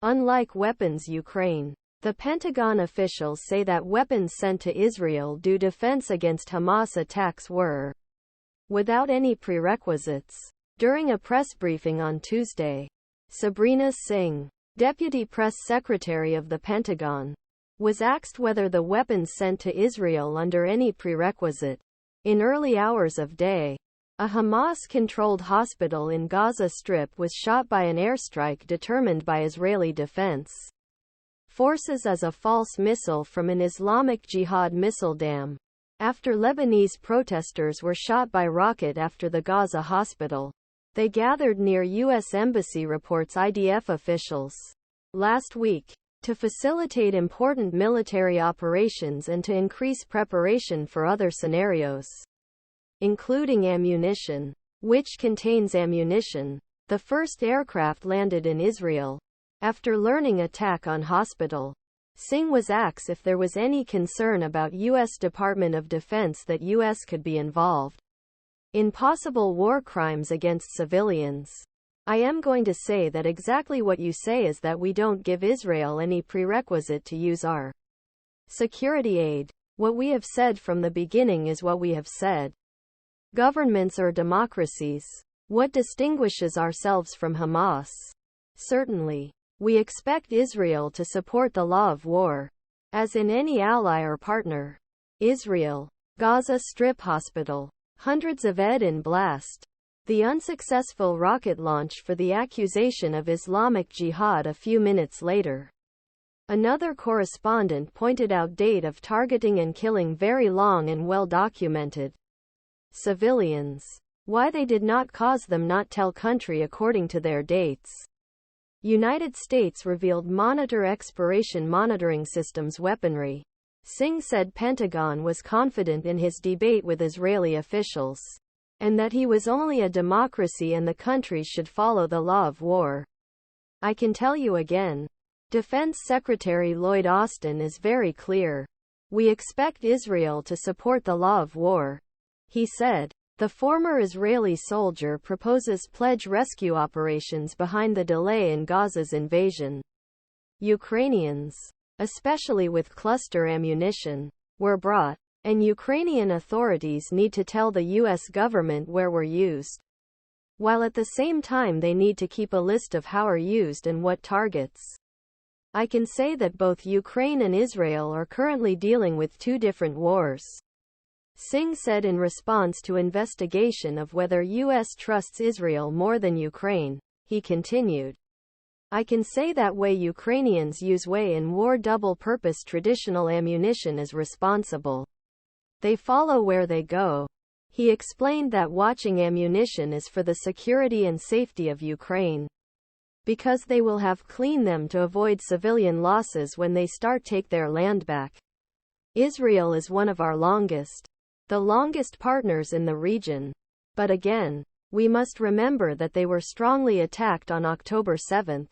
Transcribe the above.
Unlike weapons Ukraine, the Pentagon officials say that weapons sent to Israel do defense against Hamas attacks were without any prerequisites. During a press briefing on Tuesday, Sabrina Singh, Deputy Press Secretary of the Pentagon, was asked whether the weapons sent to Israel under any prerequisite. In early hours of day, a Hamas-controlled hospital in Gaza Strip was shot by an airstrike determined by Israeli defense forces as a false missile from an Islamic Jihad Missile Dam, after Lebanese protesters were shot by rocket after the Gaza Hospital. They gathered near US Embassy Reports IDF officials last week to facilitate important military operations and to increase preparation for other scenarios, including ammunition, which contains ammunition. The first aircraft landed in Israel after learning attack on hospital. Singh was asked if there was any concern about U.S. Department of Defense that U.S. could be involved in possible war crimes against civilians. I am going to say that exactly what you say is that we don't give Israel any prerequisite to use our security aid. What we have said from the beginning is what we have said. Governments are democracies. What distinguishes ourselves from Hamas? Certainly, we expect Israel to support the law of war, as in any ally or partner. Israel. Gaza Strip Hospital. Hundreds of dead in blast. The unsuccessful rocket launch for the accusation of Islamic Jihad a few minutes later. Another correspondent pointed out date of targeting and killing very long and well documented. Civilians. Why they did not cause them not tell country according to their dates. United States revealed monitor expiration monitoring systems weaponry. Singh said Pentagon was confident in his debate with Israeli officials, and that he was only a democracy and the country should follow the law of war. I can tell you again. Defense Secretary Lloyd Austin is very clear. We expect Israel to support the law of war, he said. The former Israeli soldier proposes pledge rescue operations behind the delay in Gaza's invasion. Ukrainians, especially with cluster ammunition, were brought, and Ukrainian authorities need to tell the U.S. government where were used, while at the same time they need to keep a list of how are used and what targets. I can say that both Ukraine and Israel are currently dealing with two different wars, Singh said in response to investigation of whether U.S. trusts Israel more than Ukraine. He continued, I can say that way Ukrainians use way in war double-purpose traditional ammunition is responsible. They follow where they go. He explained that watching ammunition is for the security and safety of Ukraine, because they will have clean them to avoid civilian losses when they start take their land back. Israel is one of our the longest partners in the region. But again, we must remember that they were strongly attacked on October 7.